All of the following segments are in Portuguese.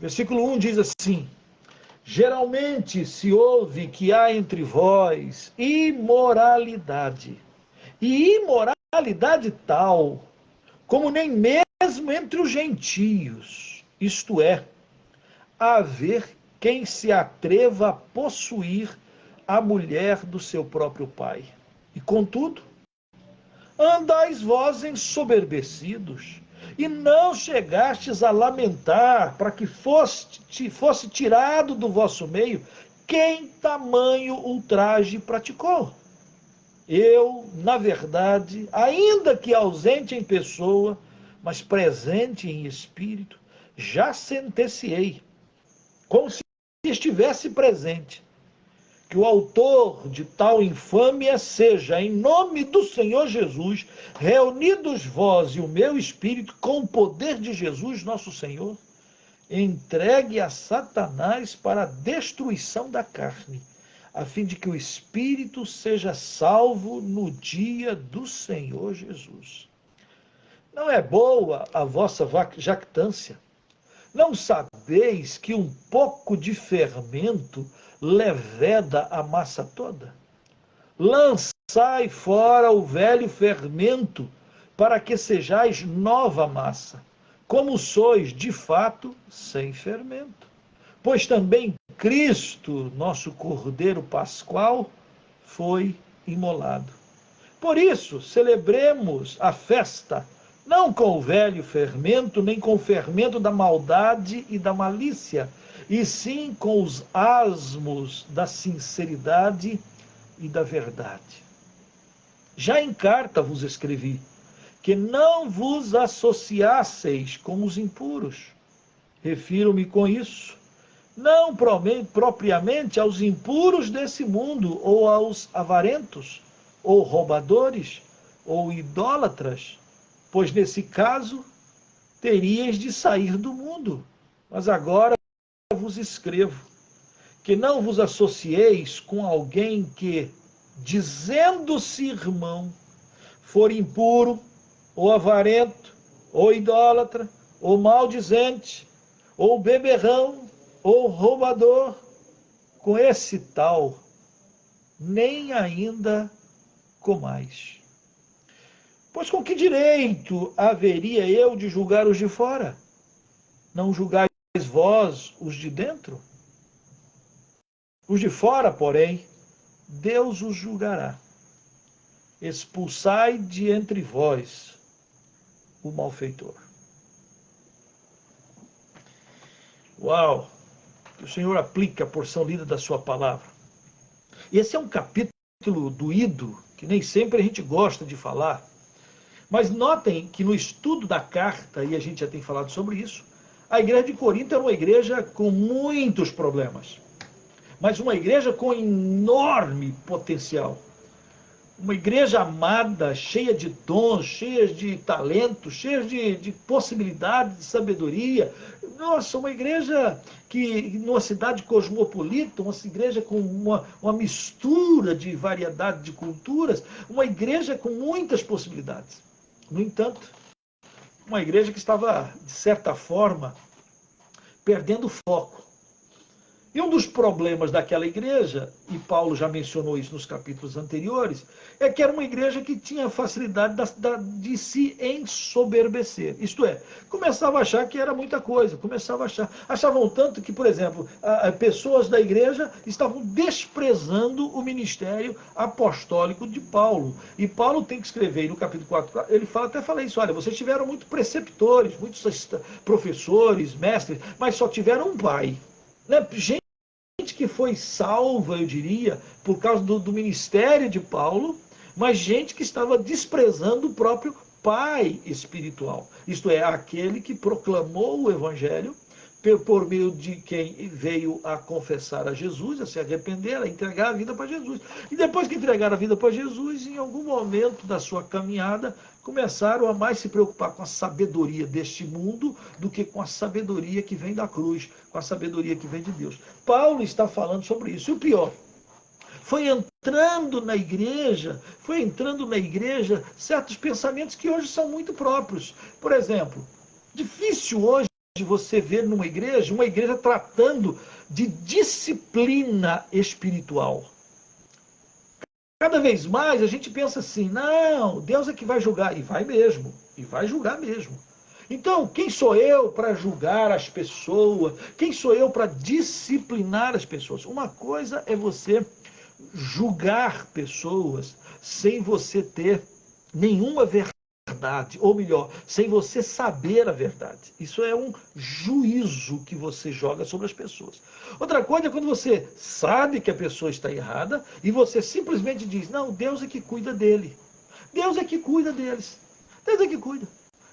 Versículo 1 diz assim: geralmente se ouve que há entre vós imoralidade, e imoralidade tal, como nem mesmo entre os gentios, isto é, haver quem se atreva a possuir a mulher do seu próprio pai. E contudo, andais vós ensoberbecidos, e não chegastes a lamentar para que fosse tirado do vosso meio quem tamanho ultraje praticou. Eu, na verdade, ainda que ausente em pessoa, mas presente em espírito, já sentenciei, como se estivesse presente, que o autor de tal infâmia seja, em nome do Senhor Jesus, reunidos vós e o meu espírito, com o poder de Jesus, nosso Senhor, entregue a Satanás para a destruição da carne, a fim de que o espírito seja salvo no dia do Senhor Jesus. Não é boa a vossa jactância? Não sabeis que um pouco de fermento leveda a massa toda? Lançai fora o velho fermento, para que sejais nova massa, como sois de fato sem fermento. Pois também Cristo, nosso Cordeiro Pascual, foi imolado. Por isso, celebremos a festa, não com o velho fermento, nem com o fermento da maldade e da malícia, e sim com os asmos da sinceridade e da verdade. Já em carta vos escrevi que não vos associasseis com os impuros. Refiro-me com isso, não propriamente aos impuros desse mundo, ou aos avarentos, ou roubadores, ou idólatras, pois nesse caso teríeis de sair do mundo. Mas agora vos escrevo que não vos associeis com alguém que, dizendo-se irmão, for impuro, ou avarento, ou idólatra, ou maldizente, ou beberrão, ou roubador. Com esse tal, nem ainda comais. Pois com que direito haveria eu de julgar os de fora? Não julgais vós os de dentro? Os de fora, porém, Deus os julgará. Expulsai de entre vós o malfeitor. Uau! Que o Senhor aplique a porção lida da sua palavra. Esse é um capítulo doído, que nem sempre a gente gosta de falar. Mas notem que no estudo da carta, e a gente já tem falado sobre isso, a igreja de Corinto era uma igreja com muitos problemas, mas uma igreja com enorme potencial. Uma igreja amada, cheia de dons, cheia de talentos, cheia de possibilidades, de sabedoria. Nossa, uma igreja que, numa cidade cosmopolita, uma igreja com uma mistura de variedade de culturas, uma igreja com muitas possibilidades. No entanto, uma igreja que estava, de certa forma, perdendo foco. E um dos problemas daquela igreja, e Paulo já mencionou isso nos capítulos anteriores, é que era uma igreja que tinha facilidade de se ensoberbecer. Isto é, começava a achar que era muita coisa, achavam tanto que, por exemplo, pessoas da igreja estavam desprezando o ministério apostólico de Paulo. E Paulo tem que escrever, no capítulo 4, ele até fala isso, olha, vocês tiveram muitos preceptores, muitos professores, mestres, mas só tiveram um pai. Gente que foi salva, eu diria, por causa do ministério de Paulo, mas gente que estava desprezando o próprio pai espiritual. Isto é, aquele que proclamou o evangelho por meio de quem veio a confessar a Jesus, a se arrepender, a entregar a vida para Jesus. E depois que entregaram a vida para Jesus, em algum momento da sua caminhada, começaram a mais se preocupar com a sabedoria deste mundo do que com a sabedoria que vem da cruz, com a sabedoria que vem de Deus. Paulo está falando sobre isso. E o pior, foi entrando na igreja certos pensamentos que hoje são muito próprios. Por exemplo, difícil hoje você vê numa igreja, uma igreja tratando de disciplina espiritual. Cada vez mais a gente pensa assim, não, Deus é que vai julgar, e vai mesmo, e vai julgar mesmo. Então, quem sou eu para julgar as pessoas? Quem sou eu para disciplinar as pessoas? Uma coisa é você julgar pessoas sem você ter nenhuma verdade, ou melhor, sem você saber a verdade. Isso é um juízo que você joga sobre as pessoas. Outra coisa é quando você sabe que a pessoa está errada e você simplesmente diz, não, Deus é que cuida dele. Deus é que cuida deles. Deus é que cuida.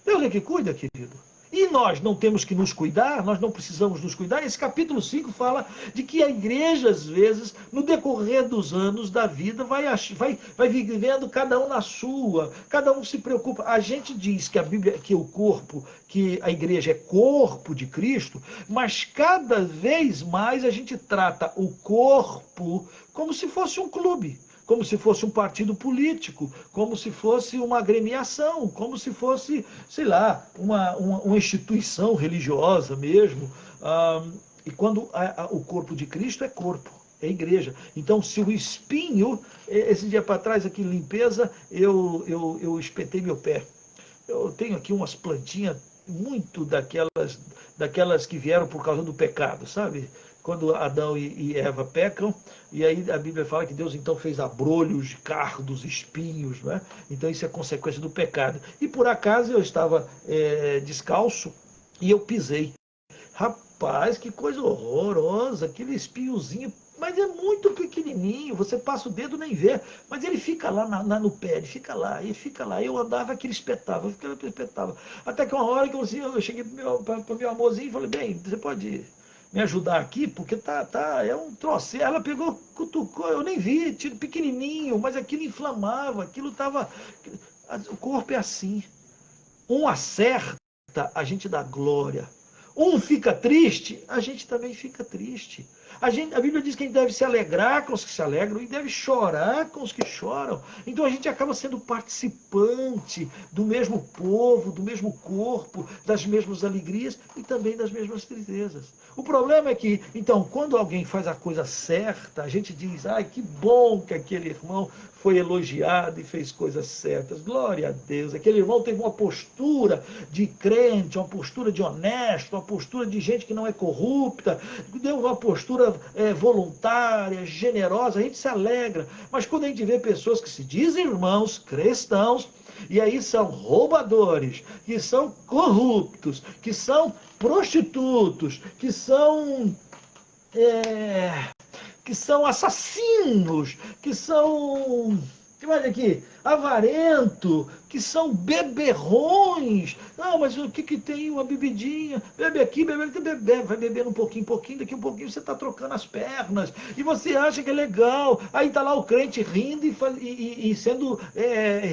Deus é que cuida, querido. E nós não temos que nos cuidar, nós não precisamos nos cuidar. Esse capítulo 5 fala de que a igreja, às vezes, no decorrer dos anos da vida, vai vivendo cada um na sua, cada um se preocupa. A gente diz que a Bíblia, que o corpo, que a igreja é corpo de Cristo, mas cada vez mais a gente trata o corpo como se fosse um clube, como se fosse um partido político, como se fosse uma agremiação, como se fosse, sei lá, uma instituição religiosa mesmo. E quando o corpo de Cristo é corpo, é igreja. Então, se o espinho, esse dia para trás aqui, limpeza, eu espetei meu pé. Eu tenho aqui umas plantinhas muito daquelas que vieram por causa do pecado, sabe? Quando Adão e Eva pecam, e aí a Bíblia fala que Deus então fez abrolhos, cardos, espinhos, né? Então isso é consequência do pecado. E por acaso eu estava descalço e eu pisei. Rapaz, que coisa horrorosa, aquele espinhozinho, mas é muito pequenininho, você passa o dedo nem vê, mas ele fica lá no pé, ele fica lá, eu andava que ele espetava, até que uma hora que eu cheguei para meu amorzinho e falei, bem, você pode me ajudar aqui, porque é um troço. Ela pegou, cutucou, eu nem vi, tiro pequenininho, mas aquilo inflamava, aquilo estava... O corpo é assim. Um acerta, a gente dá glória. Um fica triste, a gente também fica triste. A Bíblia diz que a gente deve se alegrar com os que se alegram e deve chorar com os que choram. Então a gente acaba sendo participante do mesmo povo, do mesmo corpo, das mesmas alegrias e também das mesmas tristezas. O problema é que, então, quando alguém faz a coisa certa, a gente diz, ai, que bom que aquele irmão foi elogiado e fez coisas certas. Glória a Deus. Aquele irmão teve uma postura de crente, uma postura de honesto, uma postura de gente que não é corrupta, deu uma postura voluntária, generosa, a gente se alegra. Mas quando a gente vê pessoas que se dizem irmãos, cristãos, e aí são roubadores, que são corruptos, que são prostitutos, que são assassinos, que são, que mais aqui? Avarento, que são beberrões. Não, mas o que tem? Uma bebidinha, bebe aqui, bebe ali, bebe, vai bebendo um pouquinho, daqui um pouquinho você está trocando as pernas, e você acha que é legal, aí está lá o crente rindo e sendo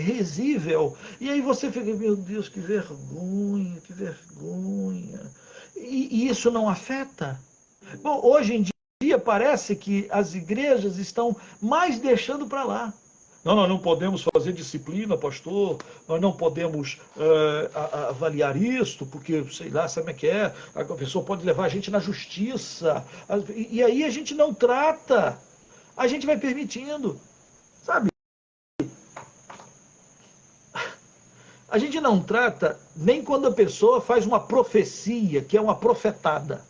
risível, e aí você fica, meu Deus, que vergonha, que vergonha, e isso não afeta? Bom, hoje em dia parece que as igrejas estão mais deixando para lá. Não, nós não podemos fazer disciplina, pastor, nós não podemos avaliar isto, porque, sei lá, sabe como é que é? A pessoa pode levar a gente na justiça, e aí a gente não trata, a gente vai permitindo, sabe? A gente não trata nem quando a pessoa faz uma profecia, que é uma profetada.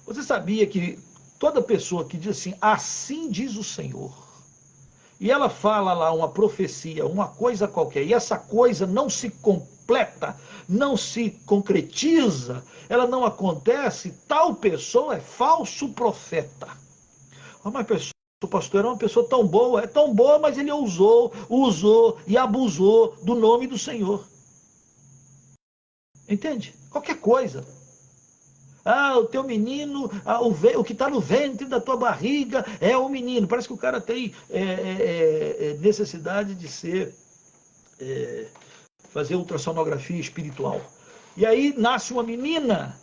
Você sabia que toda pessoa que diz assim diz o Senhor, e ela fala lá uma profecia, uma coisa qualquer, e essa coisa não se completa, não se concretiza, ela não acontece, tal pessoa é falso profeta. Mas o pastor era uma pessoa tão boa, é tão boa, mas ele usou e abusou do nome do Senhor. Entende? Qualquer coisa. Ah, o teu menino, o que está no ventre da tua barriga é o menino. Parece que o cara tem necessidade de fazer ultrassonografia espiritual. E aí nasce uma menina.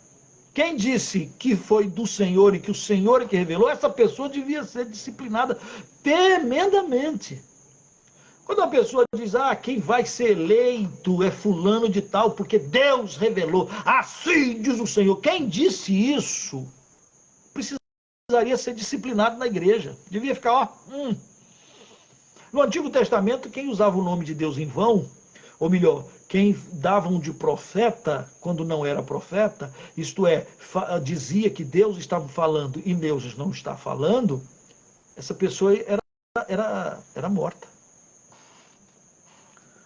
Quem disse que foi do Senhor e que o Senhor é que revelou, essa pessoa devia ser disciplinada tremendamente. Quando uma pessoa diz, quem vai ser eleito é fulano de tal, porque Deus revelou, assim diz o Senhor. Quem disse isso precisaria ser disciplinado na igreja. Devia ficar, No Antigo Testamento, quem usava o nome de Deus em vão, ou melhor, quem davam de profeta quando não era profeta, isto é, dizia que Deus estava falando e Deus não está falando, essa pessoa era morta.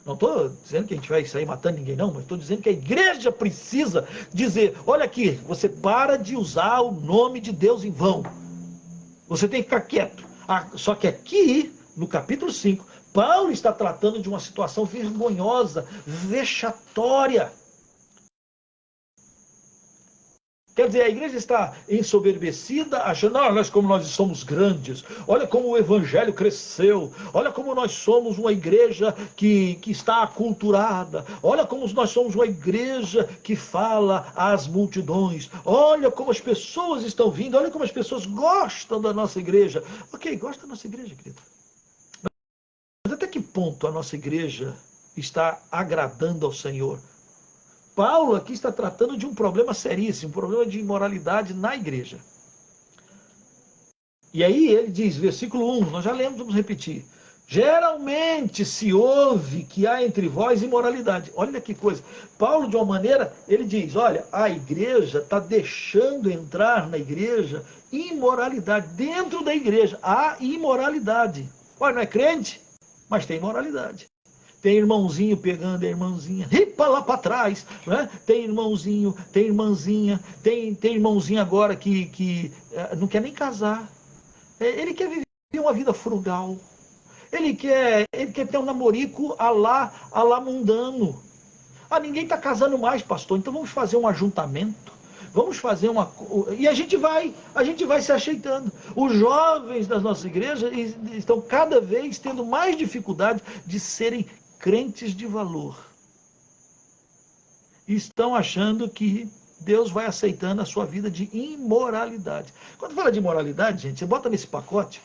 Não estou dizendo que a gente vai sair matando ninguém, não, mas estou dizendo que a igreja precisa dizer, olha aqui, você para de usar o nome de Deus em vão. Você tem que ficar quieto. Só que aqui, no capítulo 5, Paulo está tratando de uma situação vergonhosa, vexatória. Quer dizer, a igreja está ensoberbecida, achando, como nós somos grandes, olha como o evangelho cresceu, olha como nós somos uma igreja que está aculturada, olha como nós somos uma igreja que fala às multidões, olha como as pessoas estão vindo, olha como as pessoas gostam da nossa igreja. Ok, gosta da nossa igreja, querido. Mas até que ponto a nossa igreja está agradando ao Senhor? Paulo aqui está tratando de um problema seríssimo, um problema de imoralidade na igreja. E aí ele diz, versículo 1, nós já lemos, vamos repetir. Geralmente se ouve que há entre vós imoralidade. Olha que coisa. Paulo, de uma maneira, ele diz, olha, a igreja está deixando entrar na igreja imoralidade. Dentro da igreja há imoralidade. Olha, não é crente, mas tem imoralidade. Tem irmãozinho pegando a irmãzinha, ripa lá para trás, né? Tem irmãozinho, tem irmãzinha, tem irmãozinho agora que não quer nem casar. Ele quer viver uma vida frugal. Ele quer ter um namorico a lá mundano. Ninguém está casando mais, pastor, então vamos fazer um ajuntamento. Vamos fazer e a gente vai se ajeitando. Os jovens das nossas igrejas estão cada vez tendo mais dificuldade de serem crentes de valor. E estão achando que Deus vai aceitando a sua vida de imoralidade. Quando fala de imoralidade, gente, você bota nesse pacote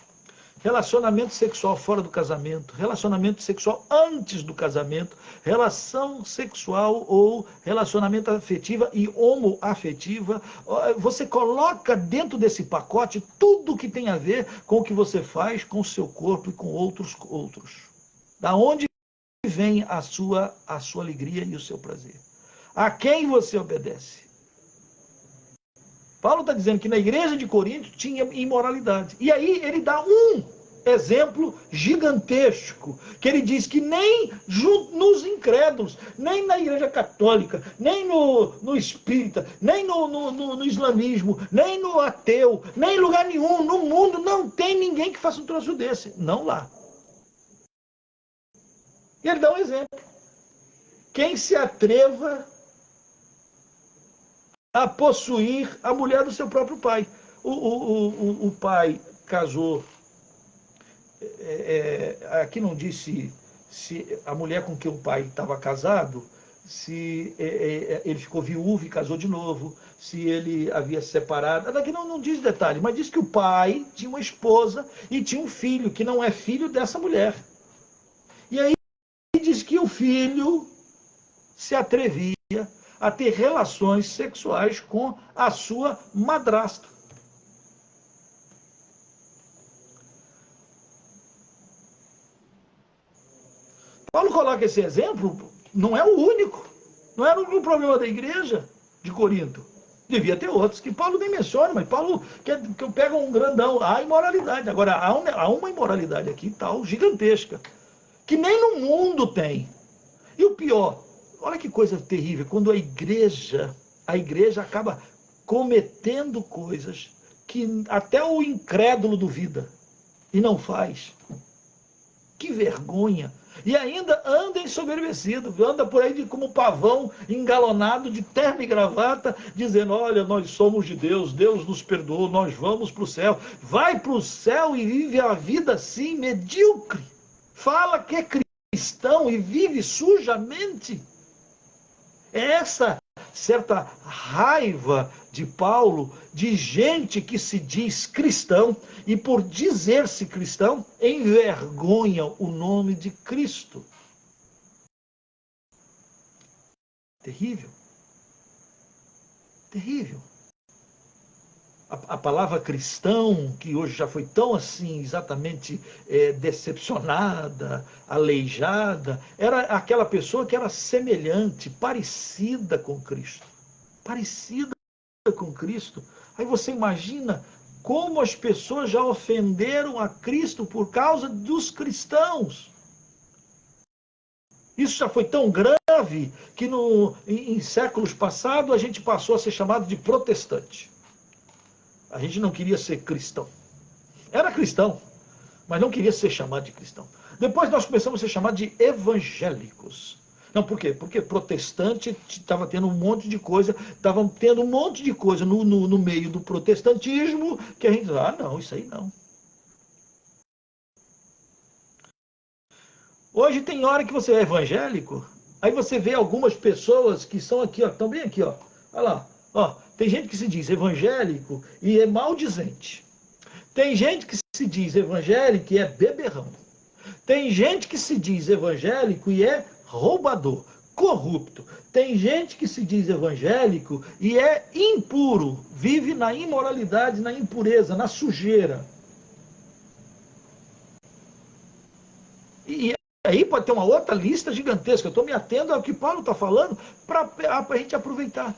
relacionamento sexual fora do casamento, relacionamento sexual antes do casamento, relação sexual ou relacionamento afetiva e homoafetiva. Você coloca dentro desse pacote tudo que tem a ver com o que você faz com o seu corpo e com outros. Da onde vem a sua alegria e o seu prazer? A quem você obedece? Paulo está dizendo que na igreja de Corinto tinha imoralidade. E aí ele dá um exemplo gigantesco, que ele diz que nem nos incrédulos, nem na igreja católica, nem no espírita, nem no islamismo, nem no ateu, nem em lugar nenhum, no mundo, não tem ninguém que faça um troço desse. Não lá. E ele dá um exemplo. Quem se atreva a possuir a mulher do seu próprio pai. O pai casou, aqui não disse se a mulher com quem o pai estava casado, se ele ficou viúvo e casou de novo, se ele havia separado. Aqui não diz detalhe, mas diz que o pai tinha uma esposa e tinha um filho, que não é filho dessa mulher. E aí diz que o filho se atrevia a ter relações sexuais com a sua madrasta. Paulo coloca esse exemplo, não é o único, não era o problema da igreja de Corinto. Devia ter outros que Paulo nem menciona, mas Paulo que pega um grandão. Há imoralidade. Agora, há uma imoralidade aqui tal, gigantesca, que nem no mundo tem. E o pior, olha que coisa terrível, quando a igreja acaba cometendo coisas que até o incrédulo duvida e não faz. Que vergonha! E ainda anda ensoberbecido, anda por aí como pavão engalonado de terno e gravata, dizendo, olha, nós somos de Deus, Deus nos perdoou, nós vamos para o céu. Vai para o céu e vive a vida assim, medíocre. Fala que é cristão e vive sujamente. Essa certa raiva de Paulo, de gente que se diz cristão e por dizer-se cristão, envergonha o nome de Cristo. Terrível. Terrível. A palavra cristão, que hoje já foi tão assim, exatamente decepcionada, aleijada, era aquela pessoa que era semelhante, parecida com Cristo. Parecida com Cristo. Aí você imagina como as pessoas já ofenderam a Cristo por causa dos cristãos. Isso já foi tão grave que em séculos passados a gente passou a ser chamado de protestante. A gente não queria ser cristão. Era cristão, mas não queria ser chamado de cristão. Depois nós começamos a ser chamados de evangélicos. Não, por quê? Porque protestante estava tendo um monte de coisa, estavam tendo um monte de coisa no meio do protestantismo, que a gente diz, não, isso aí não. Hoje tem hora que você é evangélico, aí você vê algumas pessoas que são aqui, ó, estão bem aqui, ó. Olha lá, ó. Tem gente que se diz evangélico e é maldizente. Tem gente que se diz evangélico e é beberrão. Tem gente que se diz evangélico e é roubador, corrupto. Tem gente que se diz evangélico e é impuro, vive na imoralidade, na impureza, na sujeira. E aí pode ter uma outra lista gigantesca. Eu estou me atendo ao que Paulo está falando para a gente aproveitar.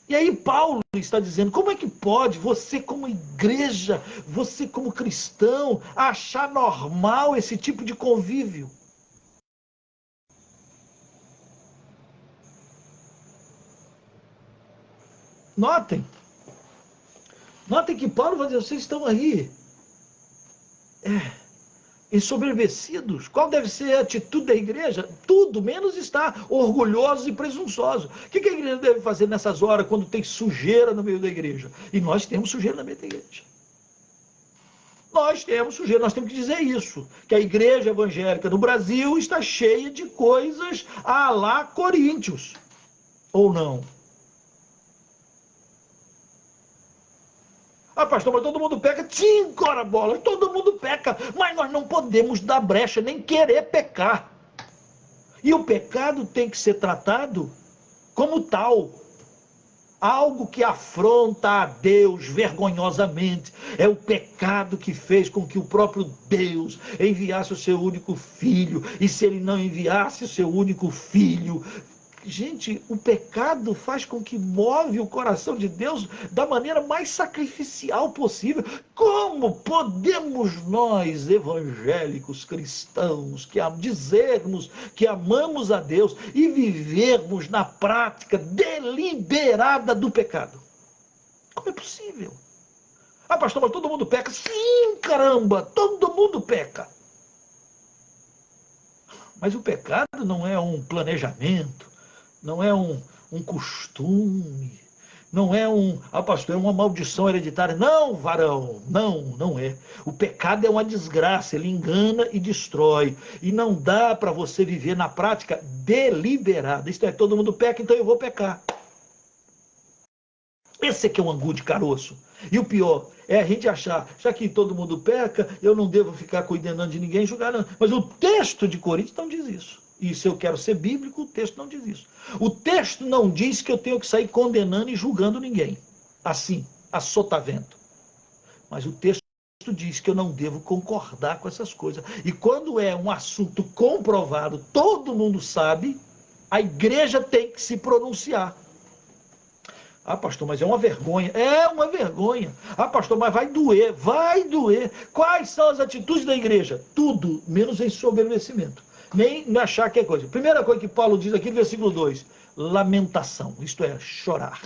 E aí Paulo está dizendo, como é que pode você como igreja, você como cristão, achar normal esse tipo de convívio? Notem que Paulo vai dizer, vocês estão aí ensoberbecidos. Qual deve ser a atitude da igreja? Tudo, menos estar orgulhosos e presunçosos. O que a igreja deve fazer nessas horas, quando tem sujeira no meio da igreja? E nós temos sujeira no meio da igreja. Nós temos sujeira, nós temos que dizer isso. Que a igreja evangélica no Brasil está cheia de coisas à la Coríntios. Ou não? Pastor, mas todo mundo peca. Sim, bola, todo mundo peca. Mas nós não podemos dar brecha, nem querer pecar. E o pecado tem que ser tratado como tal. Algo que afronta a Deus vergonhosamente. É o pecado que fez com que o próprio Deus enviasse o seu único filho. E se ele não enviasse o seu único filho... Gente, o pecado faz com que move o coração de Deus da maneira mais sacrificial possível. Como podemos nós, evangélicos, cristãos, dizermos que amamos a Deus e vivermos na prática deliberada do pecado? Como é possível? Pastor, mas todo mundo peca. Sim, caramba, todo mundo peca. Mas o pecado não é um planejamento. Não é um costume, não é pastor, é uma maldição hereditária. Não, varão, não é. O pecado é uma desgraça, ele engana e destrói. E não dá para você viver na prática deliberada. Isto é, todo mundo peca, então eu vou pecar. Esse aqui é um angu de caroço. E o pior é a gente achar, já que todo mundo peca, eu não devo ficar condenando de ninguém, julgar não. Mas o texto de Coríntios não diz isso. E se eu quero ser bíblico, o texto não diz isso. O texto não diz que eu tenho que sair condenando e julgando ninguém. Assim, a sotavento. Mas o texto diz que eu não devo concordar com essas coisas. E quando é um assunto comprovado, todo mundo sabe, a igreja tem que se pronunciar. Pastor, mas é uma vergonha. É uma vergonha. Pastor, mas vai doer. Vai doer. Quais são as atitudes da igreja? Tudo, menos ensoberbecimento. Nem achar que é coisa. Primeira coisa que Paulo diz aqui no versículo 2, lamentação, isto é, chorar.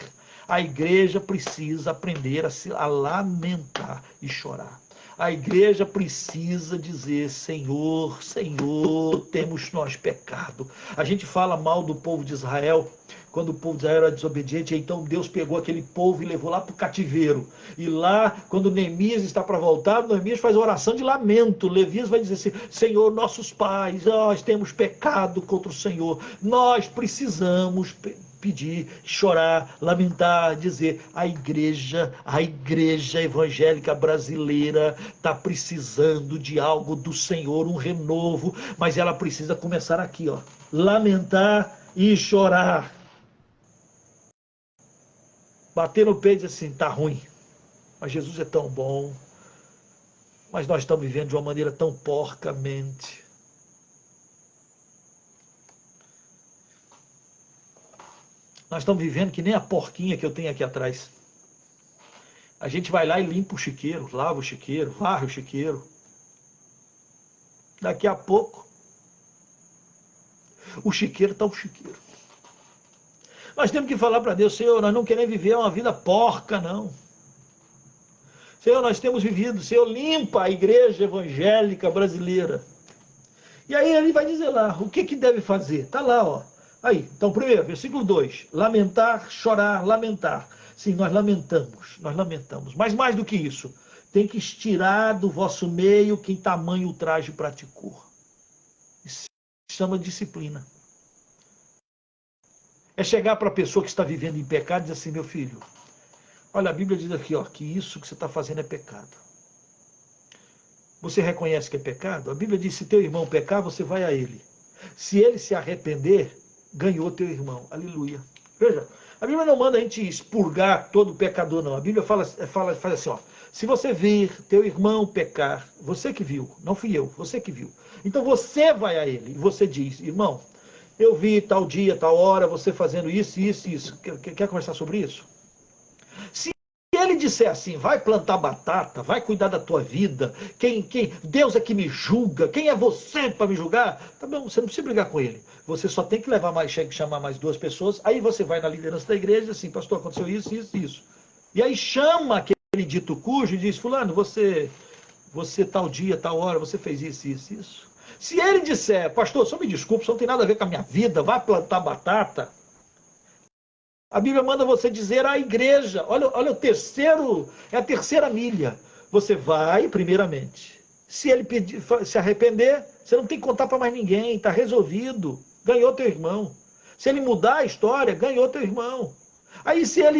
A igreja precisa aprender a lamentar e chorar. A igreja precisa dizer, Senhor, Senhor, temos nós pecado. A gente fala mal do povo de Israel quando o povo de Israel era desobediente, então Deus pegou aquele povo e levou lá para o cativeiro. E lá, quando Neemias está para voltar, Neemias faz oração de lamento. Neemias vai dizer assim: Senhor, nossos pais, nós temos pecado contra o Senhor, nós precisamos pedir, chorar, lamentar, dizer: a igreja evangélica brasileira está precisando de algo do Senhor, um renovo, mas ela precisa começar aqui, ó, lamentar e chorar. Bater no peito e dizer assim: tá ruim, mas Jesus é tão bom, mas nós estamos vivendo de uma maneira tão porcamente. Nós estamos vivendo que nem a porquinha que eu tenho aqui atrás. A gente vai lá e limpa o chiqueiro, lava o chiqueiro, varre o chiqueiro. Daqui a pouco, o chiqueiro está o chiqueiro. Nós temos que falar para Deus: Senhor, nós não queremos viver uma vida porca, não. Senhor, nós temos vivido, Senhor, limpa a igreja evangélica brasileira. E aí ele vai dizer lá, o que deve fazer? Está lá, ó. Aí, então, primeiro, versículo 2, lamentar, chorar, lamentar. Sim, nós lamentamos. Mas mais do que isso, tem que estirar do vosso meio quem tamanho ultraje praticou. Isso se chama disciplina. É chegar para a pessoa que está vivendo em pecado e dizer assim: meu filho, olha, a Bíblia diz aqui, ó, que isso que você está fazendo é pecado. Você reconhece que é pecado? A Bíblia diz: se teu irmão pecar, você vai a ele. Se ele se arrepender, ganhou teu irmão. Aleluia. Veja, a Bíblia não manda a gente expurgar todo pecador, não. A Bíblia faz assim, ó: se você vir teu irmão pecar, você que viu, não fui eu, você que viu. Então você vai a ele e você diz: irmão, eu vi tal dia, tal hora, você fazendo isso, isso, isso. Quer conversar sobre isso? Se ele disser assim: vai plantar batata, vai cuidar da tua vida, Deus é que me julga, quem é você para me julgar? Tá bom, você não precisa brigar com ele. Você só tem que chamar mais 2 pessoas, aí você vai na liderança da igreja e diz assim: pastor, aconteceu isso, isso, isso. E aí chama aquele dito cujo e diz: fulano, você tal dia, tal hora, você fez isso, isso, isso. Se ele disser: pastor, só me desculpe, isso não tem nada a ver com a minha vida, vai plantar batata, a Bíblia manda você dizer à igreja: olha o terceiro, é a terceira milha. Você vai, primeiramente. Se ele se arrepender, você não tem que contar para mais ninguém, está resolvido, ganhou teu irmão. Se ele mudar a história, ganhou teu irmão. Aí se a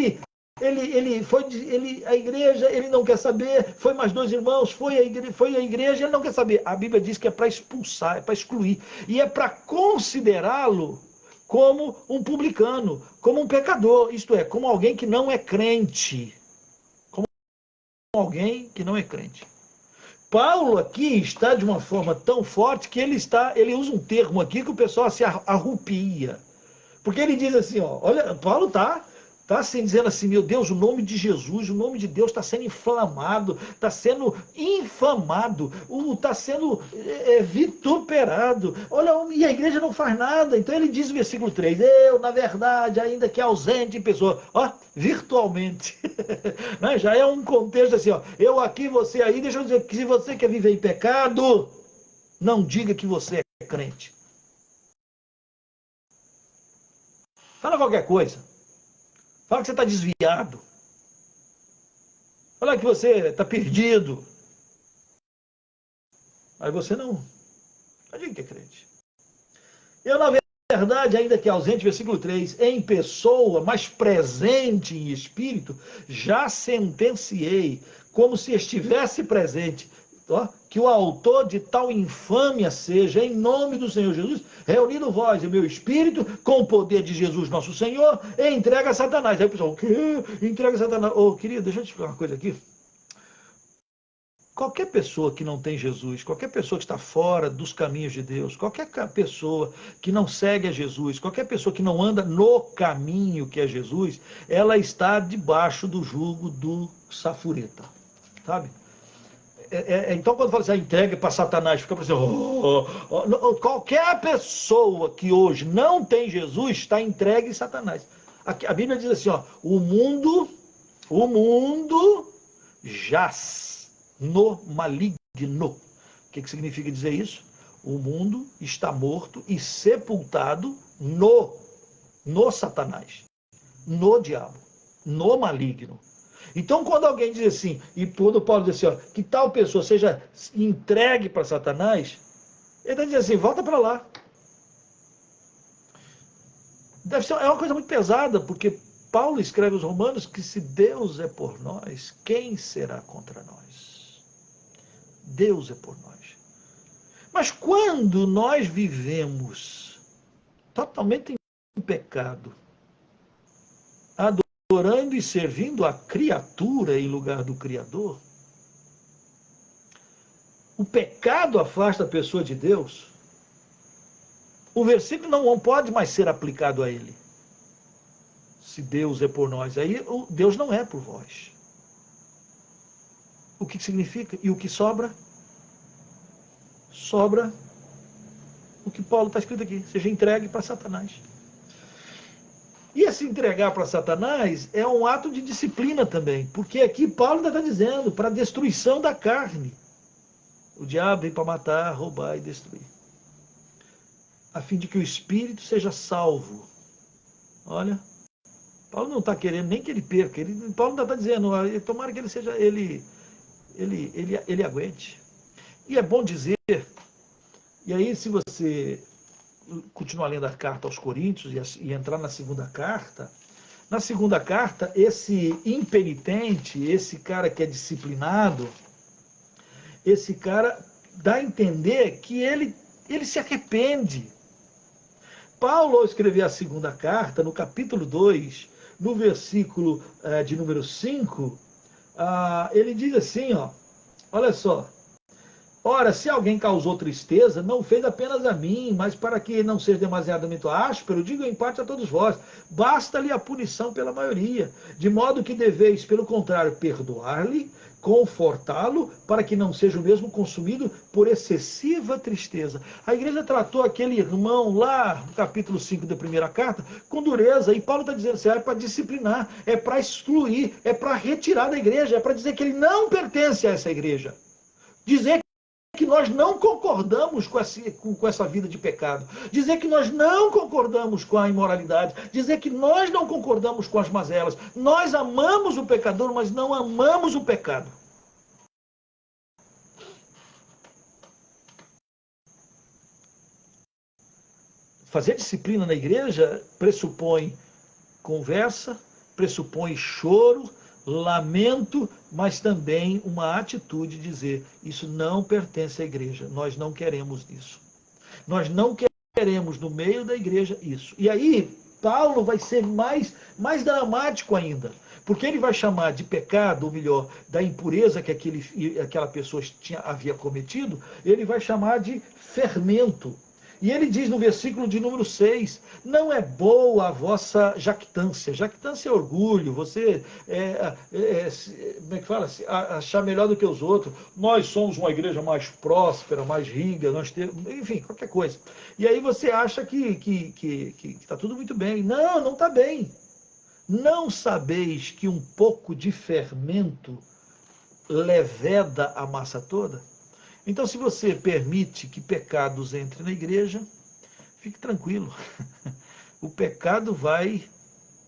igreja, ele não quer saber, foi mais 2 irmãos, foi a igreja, ele não quer saber. A Bíblia diz que é para expulsar, é para excluir, e é para considerá-lo como um publicano, como um pecador, isto é, como alguém que não é crente. Como alguém que não é crente. Paulo aqui está de uma forma tão forte que ele usa um termo aqui que o pessoal se arrupia. Porque ele diz assim, ó, olha, Paulo está assim, dizendo assim: meu Deus, o nome de Jesus, o nome de Deus está sendo inflamado, está sendo infamado, está sendo vituperado. Olha, e a igreja não faz nada. Então ele diz no versículo 3, eu, na verdade, ainda que ausente em pessoa, ó, virtualmente. Né? Já é um contexto assim, ó, eu aqui, você aí. Deixa eu dizer que se você quer viver em pecado, não diga que você é crente. Fala qualquer coisa. Fala que você está desviado. Fala que você está perdido. Mas você não diga que é crente. Eu, na verdade, ainda que ausente, versículo 3, em pessoa, mas presente em espírito, já sentenciei, como se estivesse presente, ó, que o autor de tal infâmia seja, em nome do Senhor Jesus, reunido vós e meu espírito, com o poder de Jesus nosso Senhor, e entrega a Satanás. Aí o pessoal: o quê? Entrega a Satanás. Ô, querido, deixa eu te explicar uma coisa aqui. Qualquer pessoa que não tem Jesus, qualquer pessoa que está fora dos caminhos de Deus, qualquer pessoa que não segue a Jesus, qualquer pessoa que não anda no caminho que é Jesus, ela está debaixo do jugo do safureta, sabe? Então, quando fala assim, entregue para Satanás, fica pensando, qualquer pessoa que hoje não tem Jesus está entregue em Satanás. A Bíblia diz assim, ó, o mundo jaz no maligno. O que significa dizer isso? O mundo está morto e sepultado no no Satanás, no diabo, no maligno. Então, quando alguém diz assim, e quando Paulo diz assim, ó, que tal pessoa seja entregue para Satanás, ele está dizendo assim, volta para lá. É uma coisa muito pesada, porque Paulo escreve aos Romanos que se Deus é por nós, quem será contra nós? Deus é por nós. Mas quando nós vivemos totalmente em pecado, adorando e servindo a criatura em lugar do Criador, o pecado afasta a pessoa de Deus, o versículo não pode mais ser aplicado a ele. Se Deus é por nós, aí Deus não é por vós. O que significa? E o que sobra? Sobra o que Paulo está escrito aqui, seja entregue para Satanás. E esse entregar para Satanás é um ato de disciplina também, porque aqui Paulo ainda está dizendo, para a destruição da carne. O diabo vem para matar, roubar e destruir, a fim de que o espírito seja salvo. Olha, Paulo não está querendo nem que ele perca, Paulo ainda está dizendo, tomara que ele seja, ele aguente. E é bom dizer, e aí se você continuar lendo a carta aos Coríntios e entrar na segunda carta, esse impenitente, esse cara que é disciplinado, esse cara dá a entender que ele se arrepende. Paulo, ao escrever a segunda carta, no capítulo 2, no versículo de número 5, ele diz assim, ó, olha só, ora, se alguém causou tristeza, não fez apenas a mim, mas para que não seja demasiadamente áspero, digo em parte a todos vós, basta-lhe a punição pela maioria, de modo que deveis, pelo contrário, perdoar-lhe, confortá-lo, para que não seja o mesmo consumido por excessiva tristeza. A igreja tratou aquele irmão lá, no capítulo 5 da primeira carta, com dureza, e Paulo está dizendo assim, é para disciplinar, é para excluir, é para retirar da igreja, é para dizer que ele não pertence a essa igreja. Dizer que nós não concordamos com essa vida de pecado, dizer que nós não concordamos com a imoralidade, dizer que nós não concordamos com as mazelas. Nós amamos o pecador, mas não amamos o pecado. Fazer disciplina na igreja pressupõe conversa, pressupõe choro, lamento, mas também uma atitude de dizer, isso não pertence à igreja, nós não queremos isso. Nós não queremos no meio da igreja isso. E aí, Paulo vai ser mais dramático ainda, porque ele vai chamar de pecado, ou melhor, da impureza que aquela pessoa havia cometido, ele vai chamar de fermento. E ele diz no versículo de número 6, não é boa a vossa jactância. Jactância é orgulho, você como é que fala? Achar melhor do que os outros. Nós somos uma igreja mais próspera, mais rica, nós temos, enfim, qualquer coisa. E aí você acha que está tudo muito bem. Não, não está bem. Não sabeis que um pouco de fermento leveda a massa toda? Então, se você permite que pecados entrem na igreja, fique tranquilo. O pecado vai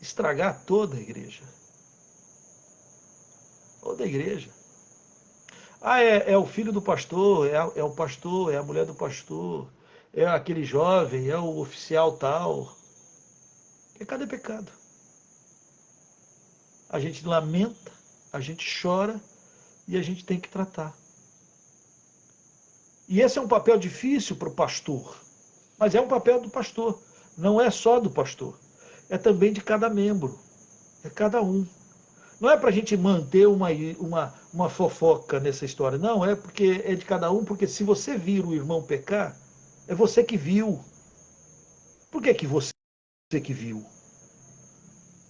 estragar toda a igreja. Toda a igreja. É o filho do pastor, é o pastor, é a mulher do pastor, é aquele jovem, é o oficial tal. Pecado é pecado. A gente lamenta, a gente chora e a gente tem que tratar. E esse é um papel difícil para o pastor, mas é um papel do pastor, não é só do pastor, é também de cada membro, é cada um. Não é para a gente manter uma fofoca nessa história, não, é porque é de cada um, porque se você vir o irmão pecar, é você que viu. Por que você que viu?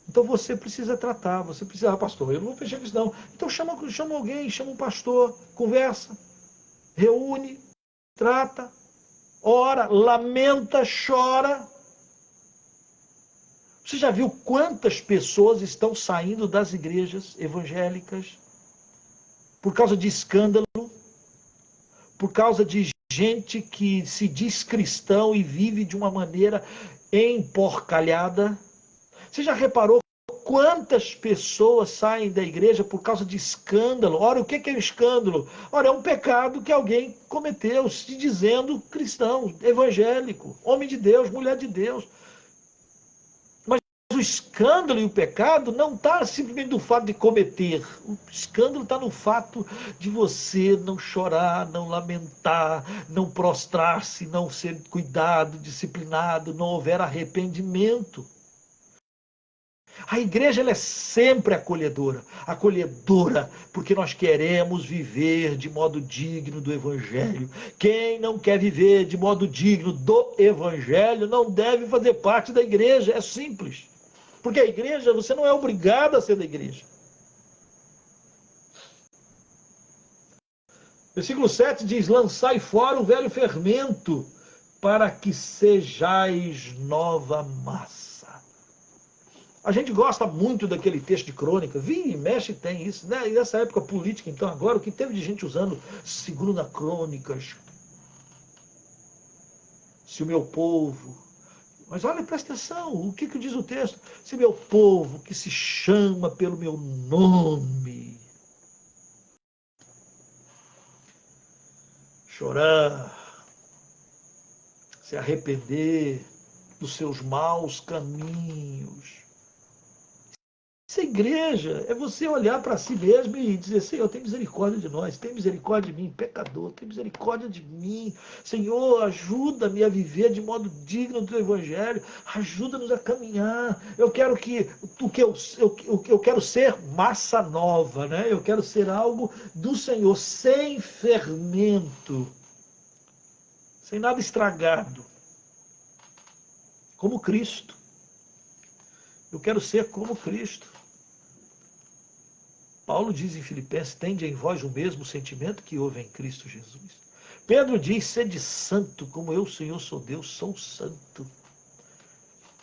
Então você precisa tratar, você precisa, pastor, eu não vou fechar com isso não. Então chama alguém, chama um pastor, conversa, reúne, trata, ora, lamenta, chora. Você já viu quantas pessoas estão saindo das igrejas evangélicas por causa de escândalo, por causa de gente que se diz cristão e vive de uma maneira emporcalhada. Você já reparou quantas pessoas saem da igreja por causa de escândalo? Ora, o que é um escândalo? Ora, é um pecado que alguém cometeu, se dizendo cristão, evangélico, homem de Deus, mulher de Deus. Mas o escândalo e o pecado não está simplesmente no fato de cometer. O escândalo está no fato de você não chorar, não lamentar, não prostrar-se, não ser cuidado, disciplinado, não houver arrependimento. A igreja ela é sempre acolhedora, acolhedora, porque nós queremos viver de modo digno do Evangelho. Quem não quer viver de modo digno do Evangelho não deve fazer parte da igreja, é simples. Porque a igreja, você não é obrigado a ser da igreja. Versículo 7 diz: lançai fora o velho fermento, para que sejais nova massa. A gente gosta muito daquele texto de crônica, vira e mexe tem isso, né? E nessa época política, então, agora, o que teve de gente usando segunda crônicas, se o meu povo... Mas olha, presta atenção, o que diz o texto? Se meu povo, que se chama pelo meu nome, chorar, se arrepender dos seus maus caminhos. Essa igreja é você olhar para si mesmo e dizer: Senhor, tem misericórdia de nós, tem misericórdia de mim, pecador, tem misericórdia de mim. Senhor, ajuda-me a viver de modo digno do teu evangelho, ajuda-nos a caminhar. Eu quero eu quero ser massa nova, né? Eu quero ser algo do Senhor, sem fermento, sem nada estragado, como Cristo. Eu quero ser como Cristo. Paulo diz em Filipenses: tende em vós o mesmo sentimento que houve em Cristo Jesus. Pedro diz: sede santo, como eu, Senhor, sou Deus, sou santo.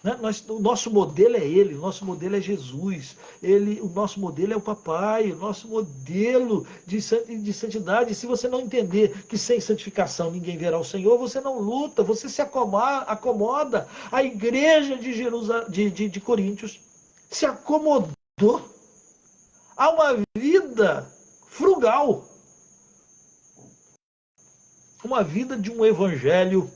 Né? O nosso modelo é Ele, o nosso modelo é Jesus. O nosso modelo é o Papai, o nosso modelo de santidade. Se você não entender que sem santificação ninguém verá o Senhor, você não luta, você se acomoda. A igreja de Coríntios se acomodou a uma vida frugal, uma vida de um evangelho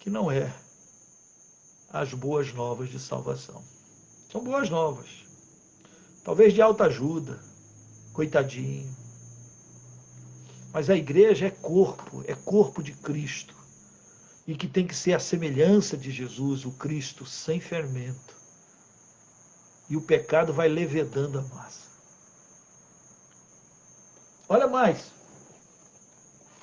que não é as boas novas de salvação. São boas novas, talvez de alta ajuda, coitadinho. Mas a igreja é corpo de Cristo. E que tem que ser a semelhança de Jesus, o Cristo, sem fermento. E o pecado vai levedando a massa. Olha mais.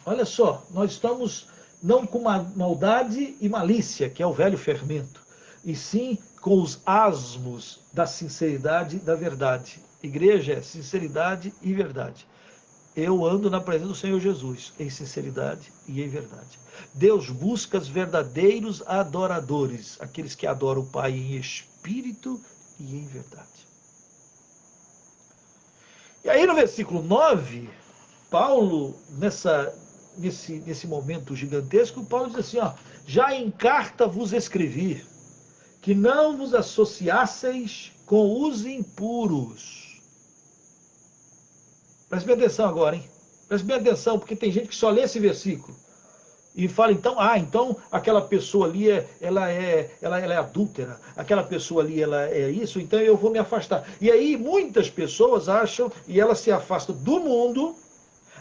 Olha só, nós estamos não com maldade e malícia, que é o velho fermento, e sim com os asmos da sinceridade e da verdade. Igreja é sinceridade e verdade. Eu ando na presença do Senhor Jesus, em sinceridade e em verdade. Deus busca os verdadeiros adoradores, aqueles que adoram o Pai em espírito e em verdade. E aí no versículo 9, Paulo, nesse momento gigantesco, Paulo diz assim: ó, já em carta vos escrevi, que não vos associasseis com os impuros. Preste bem atenção agora, hein? Preste bem atenção, porque tem gente que só lê esse versículo e fala: então aquela pessoa ali ela é adúltera, aquela pessoa ali ela é isso, então eu vou me afastar. E aí muitas pessoas acham, e elas se afastam do mundo,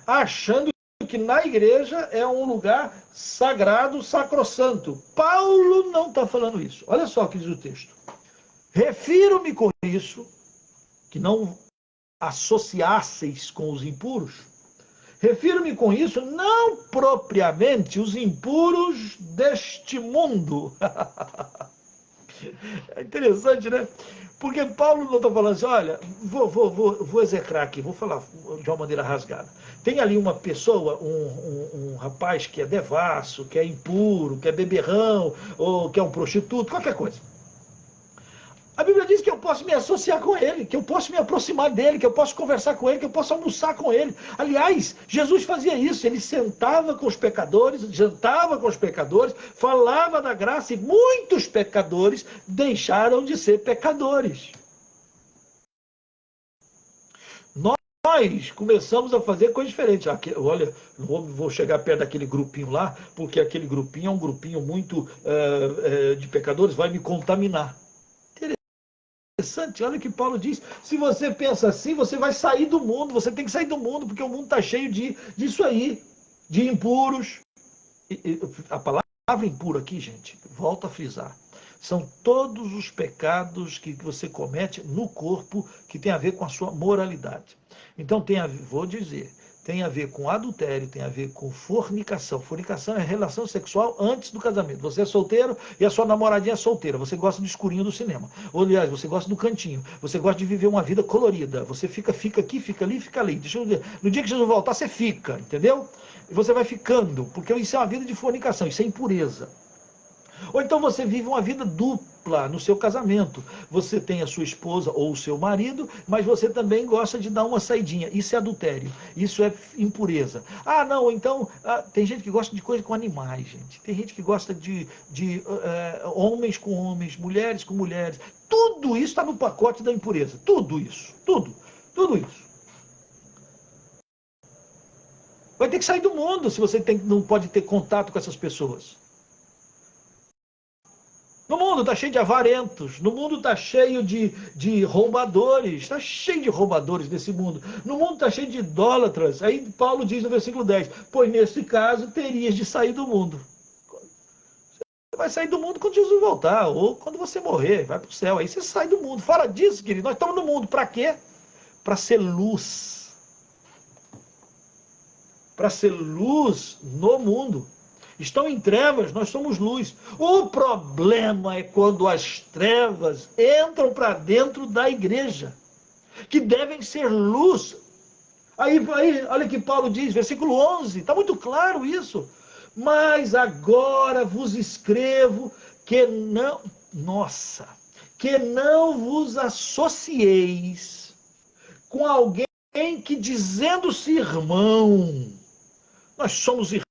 achando que na igreja é um lugar sagrado, sacrossanto. Paulo não está falando isso. Olha só o que diz o texto: refiro-me com isso, que não associasseis com os impuros. Refiro-me com isso não propriamente os impuros deste mundo. É interessante, né? Porque Paulo não está falando assim: olha, vou execrar aqui, vou falar de uma maneira rasgada. Tem ali uma pessoa, um rapaz que é devasso, que é impuro, que é beberrão, ou que é um prostituto, qualquer coisa. A Bíblia diz que eu posso me associar com ele, que eu posso me aproximar dele, que eu posso conversar com ele, que eu posso almoçar com ele. Aliás, Jesus fazia isso, ele sentava com os pecadores, jantava com os pecadores, falava da graça e muitos pecadores deixaram de ser pecadores. Nós começamos a fazer coisas diferentes. Olha, não vou chegar perto daquele grupinho lá, porque aquele grupinho é um grupinho muito de pecadores, vai me contaminar. Interessante, olha o que Paulo diz. Se você pensa assim, você vai sair do mundo, você tem que sair do mundo, porque o mundo está cheio disso aí, de impuros. A palavra impuro aqui, gente, volto a frisar, são todos os pecados que você comete no corpo que tem a ver com a sua moralidade. Então, vou dizer, tem a ver com adultério, tem a ver com fornicação. Fornicação é relação sexual antes do casamento. Você é solteiro e a sua namoradinha é solteira. Você gosta do escurinho do cinema. Ou, aliás, você gosta do cantinho. Você gosta de viver uma vida colorida. Você fica aqui, fica ali, fica ali. Deixa eu ver. No dia que Jesus voltar, você fica, entendeu? E você vai ficando, porque isso é uma vida de fornicação, isso é impureza. Ou então você vive uma vida dupla no seu casamento. Você tem a sua esposa ou o seu marido, mas você também gosta de dar uma saidinha. Isso é adultério, isso é impureza. Ah, não, então, tem gente que gosta de coisa com animais, gente. Tem gente que gosta de homens com homens, mulheres com mulheres. Tudo isso está no pacote da impureza. Tudo isso, tudo isso. Vai ter que sair do mundo se você não pode ter contato com essas pessoas. No mundo está cheio de avarentos, no mundo está cheio de roubadores, está cheio de roubadores nesse mundo. No mundo está cheio de idólatras. Aí Paulo diz no versículo 10, pois nesse caso terias de sair do mundo. Você vai sair do mundo quando Jesus voltar, ou quando você morrer, vai para o céu. Aí você sai do mundo. Fora disso, querido, nós estamos no mundo. Para quê? Para ser luz. Para ser luz no mundo. Estão em trevas, nós somos luz. O problema é quando as trevas entram para dentro da igreja, que devem ser luz. Aí, olha o que Paulo diz, versículo 11, está muito claro isso. Mas agora vos escrevo que não vos associeis com alguém que dizendo-se irmão, nós somos irmãos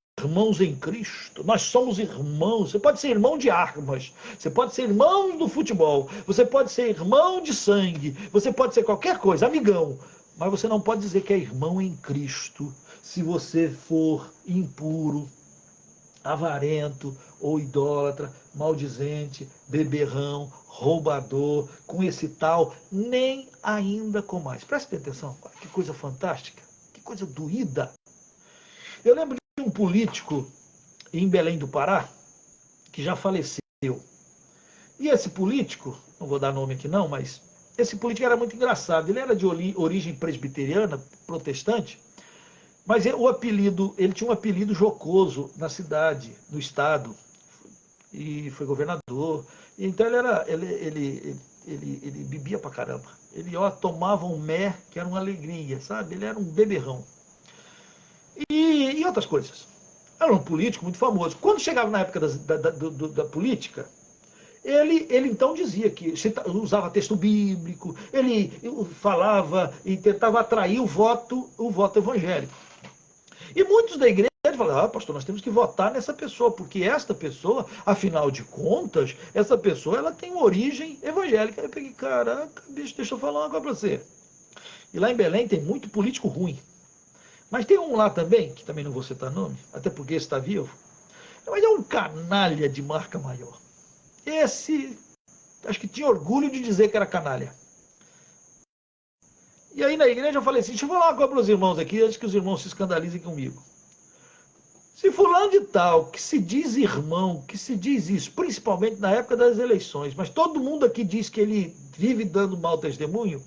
em Cristo, nós somos irmãos. Você pode ser irmão de armas, você pode ser irmão do futebol, você pode ser irmão de sangue, você pode ser qualquer coisa, amigão, mas você não pode dizer que é irmão em Cristo se você for impuro, avarento ou idólatra, maldizente, beberrão, roubador, com esse tal, nem ainda com mais. Preste atenção, que coisa fantástica, que coisa doída. Eu lembro de um político em Belém do Pará, que já faleceu. E esse político, não vou dar nome aqui não, mas esse político era muito engraçado. Ele era de origem presbiteriana, protestante, mas ele tinha um apelido jocoso na cidade, no estado, e foi governador. Então ele bebia pra caramba. Ele tomava um mé, que era uma alegria, sabe? Ele era um beberrão. E outras coisas. Era um político muito famoso. Quando chegava na época da política, ele então dizia que usava texto bíblico, ele falava e tentava atrair o voto evangélico. E muitos da igreja falavam, pastor, nós temos que votar nessa pessoa, porque esta pessoa, afinal de contas, essa pessoa ela tem origem evangélica. Eu peguei, caraca, bicho, deixa eu falar uma coisa para você. E lá em Belém tem muito político ruim. Mas tem um lá também, que também não vou citar nome, até porque esse está vivo, mas é um canalha de marca maior. Esse, acho que tinha orgulho de dizer que era canalha. E aí na igreja eu falei assim, deixa eu falar uma coisa para os irmãos aqui, antes que os irmãos se escandalizem comigo. Se fulano de tal, que se diz irmão, que se diz isso, principalmente na época das eleições, mas todo mundo aqui diz que ele vive dando mau testemunho,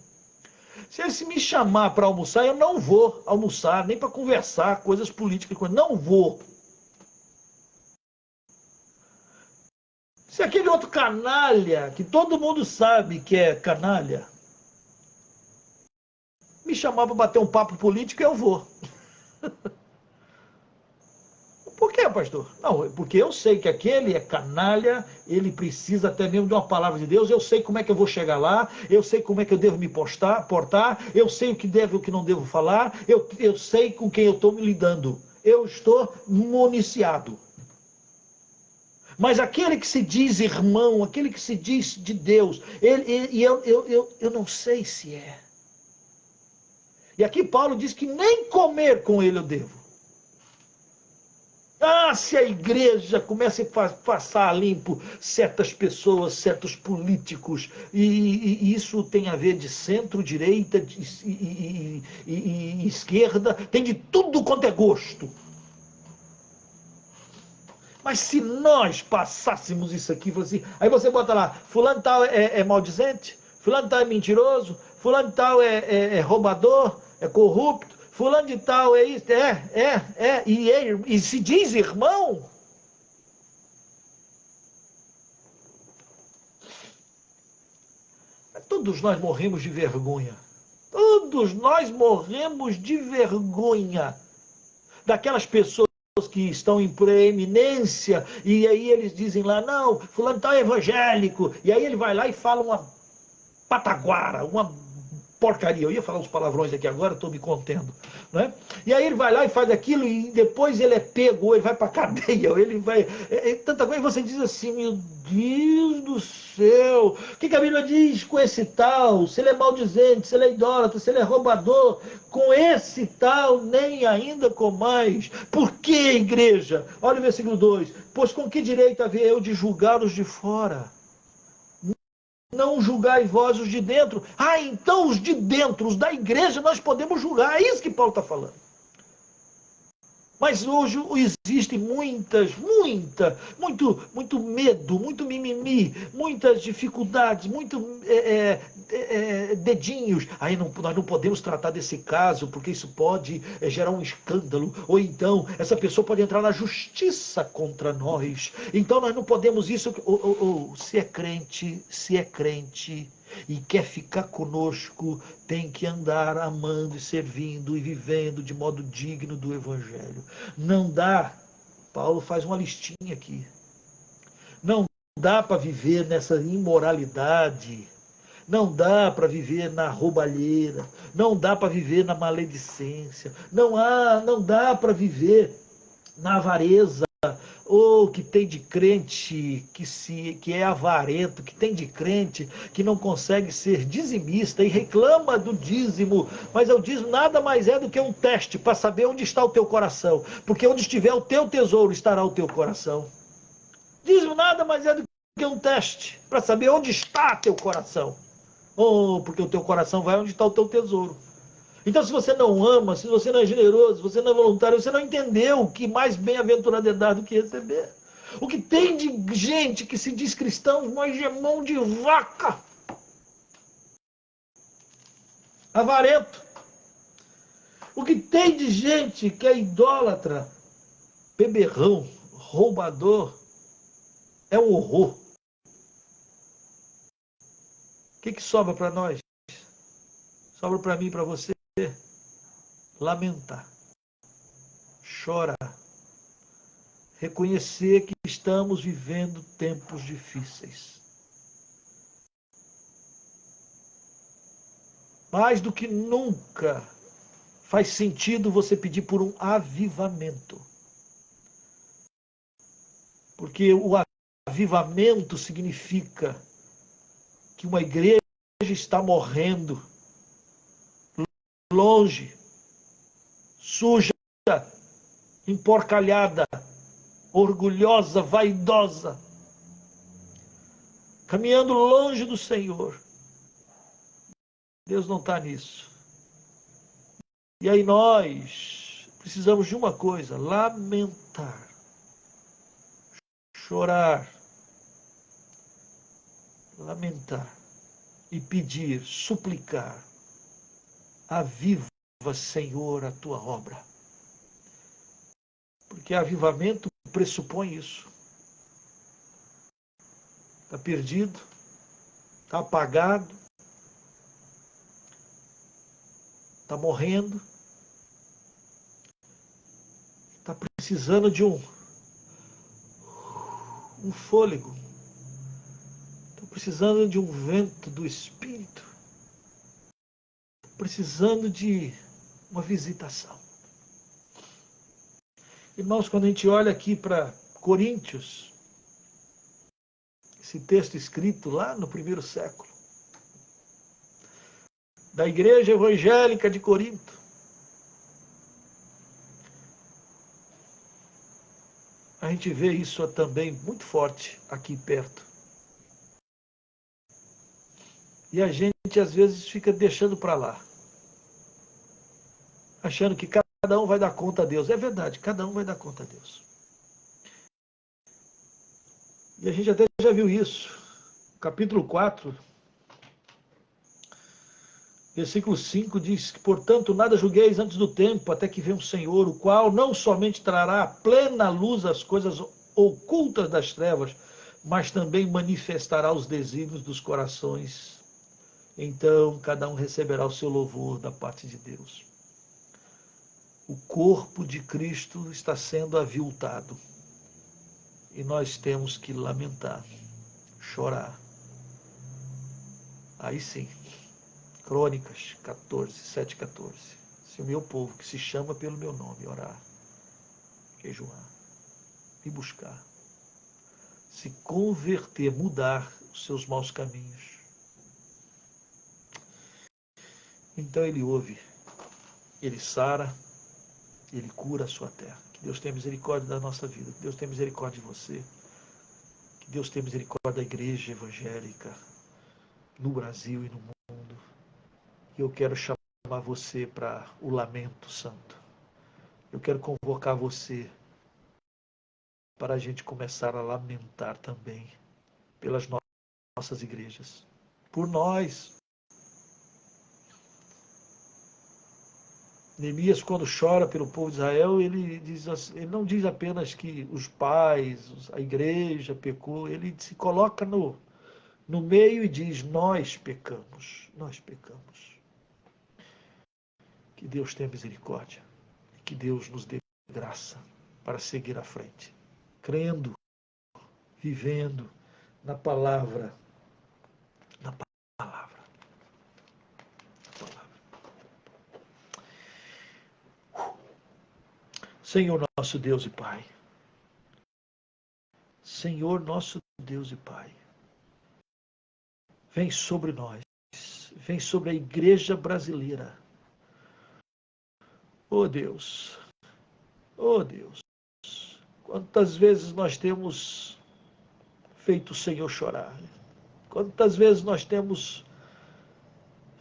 se ele me chamar para almoçar, eu não vou almoçar, nem para conversar coisas políticas, não vou. Se aquele outro canalha, que todo mundo sabe que é canalha, me chamar para bater um papo político, eu vou. Porque quê, pastor? Não, porque eu sei que aquele é canalha, ele precisa até mesmo de uma palavra de Deus, eu sei como é que eu vou chegar lá, eu sei como é que eu devo me portar, eu sei o que devo e o que não devo falar, eu sei com quem eu estou me lidando. Eu estou municiado. Mas aquele que se diz irmão, aquele que se diz de Deus, eu não sei se é. E aqui Paulo diz que nem comer com ele eu devo. Ah, se a igreja começa a passar a limpo certas pessoas, certos políticos, e isso tem a ver de centro, direita e esquerda, tem de tudo quanto é gosto. Mas se nós passássemos isso aqui, assim, aí você bota lá, fulano tal é maldizente, fulano tal é mentiroso, fulano tal é roubador, é corrupto, fulano de tal é isso, e se diz irmão. Todos nós morremos de vergonha. Todos nós morremos de vergonha daquelas pessoas que estão em preeminência, e aí eles dizem lá, não, fulano tal é evangélico, e aí ele vai lá e fala uma pataguara, uma porcaria. Eu ia falar uns palavrões aqui agora, estou me contendo. Né? E aí ele vai lá e faz aquilo, e depois ele é pego, ou ele vai para a cadeia, ou ele vai... tanta coisa, e você diz assim, meu Deus do céu, o que a Bíblia diz com esse tal? Se ele é maldizente, se ele é idólatra, se ele é roubador, com esse tal, nem ainda com mais. Por que, igreja? Olha o versículo 2. Pois com que direito havia eu de julgar os de fora? Não julgai vós os de dentro. Ah, então os de dentro, os da igreja, nós podemos julgar. É isso que Paulo está falando. Mas hoje existe muito medo, muito mimimi, muitas dificuldades, muito dedinhos. Aí nós não podemos tratar desse caso, porque isso pode gerar um escândalo. Ou então, essa pessoa pode entrar na justiça contra nós. Então nós não podemos isso. Se é crente, e quer ficar conosco, tem que andar amando e servindo e vivendo de modo digno do Evangelho. Não dá, Paulo faz uma listinha aqui, não dá para viver nessa imoralidade, não dá para viver na roubalheira, não dá para viver na maledicência, não dá para viver na avareza. Ou que tem de crente que é avarento, que tem de crente que não consegue ser dizimista e reclama do dízimo, mas o dízimo nada mais é do que um teste para saber onde está o teu coração, porque onde estiver o teu tesouro estará o teu coração. Dízimo nada mais é do que um teste para saber onde está teu coração, porque o teu coração vai onde está o teu tesouro. Então, se você não ama, se você não é generoso, se você não é voluntário, você não entendeu que mais bem-aventurado é dar do que receber. O que tem de gente que se diz cristão, mas é mão de vaca, avarento. O que tem de gente que é idólatra, beberrão, roubador, é um horror. O que sobra para nós? Sobra para mim e para você lamentar, chorar, reconhecer que estamos vivendo tempos difíceis. Mais do que nunca faz sentido você pedir por um avivamento. Porque o avivamento significa que uma igreja está morrendo longe, suja, emporcalhada, orgulhosa, vaidosa, caminhando longe do Senhor. Deus não está nisso. E aí nós precisamos de uma coisa: lamentar, chorar, lamentar e pedir, suplicar: aviva, Senhor, a tua obra. Porque avivamento pressupõe isso. Está perdido, está apagado, está morrendo, está precisando de um um fôlego. Estou precisando de um vento do Espírito. Estou precisando de uma visitação. Irmãos, quando a gente olha aqui para Coríntios, esse texto escrito lá no primeiro século, da igreja evangélica de Corinto, a gente vê isso também muito forte aqui perto. E a gente às vezes fica deixando para lá, achando que cada um vai dar conta a Deus. É verdade, cada um vai dar conta a Deus. E a gente até já viu isso. Capítulo 4, versículo 5 diz que, portanto, nada julgueis antes do tempo, até que venha o Senhor, o qual não somente trará a plena luz às coisas ocultas das trevas, mas também manifestará os desígnios dos corações. Então, cada um receberá o seu louvor da parte de Deus. O corpo de Cristo está sendo aviltado. E nós temos que lamentar, chorar. Aí sim. Crônicas 14, 7, 14. Se o meu povo, que se chama pelo meu nome, orar, jejuar, me buscar, se converter, mudar os seus maus caminhos, então ele ouve, ele sara, ele cura a sua terra. Que Deus tenha misericórdia da nossa vida, que Deus tenha misericórdia de você, que Deus tenha misericórdia da igreja evangélica no Brasil e no mundo. E eu quero chamar você para o lamento santo. Eu quero convocar você para a gente começar a lamentar também pelas nossas igrejas, por nós. Neemias, quando chora pelo povo de Israel, ele não diz apenas que os pais, a igreja pecou, ele se coloca no meio e diz: nós pecamos, nós pecamos. Que Deus tenha misericórdia, que Deus nos dê graça para seguir à frente, crendo, vivendo na palavra, na palavra. Senhor nosso Deus e Pai, Senhor nosso Deus e Pai, vem sobre nós, vem sobre a igreja brasileira. Oh Deus, quantas vezes nós temos feito o Senhor chorar, quantas vezes nós temos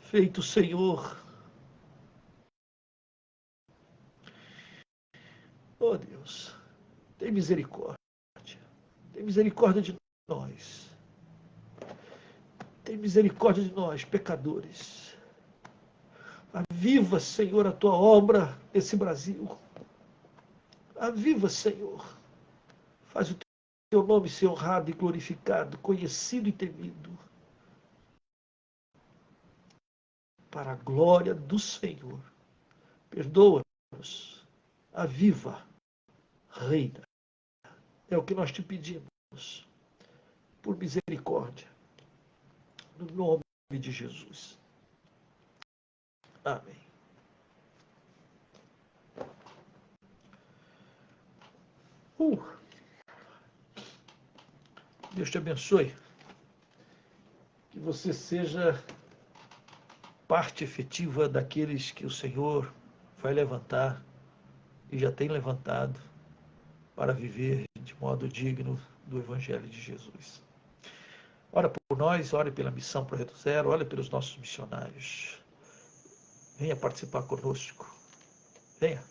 feito o Senhor, oh Deus, tem misericórdia de nós, tem misericórdia de nós, pecadores. Aviva, Senhor, a tua obra nesse Brasil. Aviva, Senhor. Faz o teu nome ser honrado e glorificado, conhecido e temido. Para a glória do Senhor. Perdoa-nos. Aviva. Reina. É o que nós te pedimos. Por misericórdia. No nome de Jesus. Amém. Deus te abençoe. Que você seja parte efetiva daqueles que o Senhor vai levantar e já tem levantado para viver de modo digno do Evangelho de Jesus. Ora por nós, ore pela missão Projeto Zero, ore pelos nossos missionários. Venha participar conosco. Venha.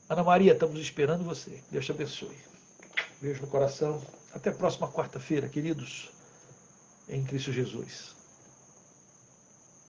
Ana Maria, estamos esperando você. Deus te abençoe. Beijo no coração. Até a próxima quarta-feira, queridos, em Cristo Jesus.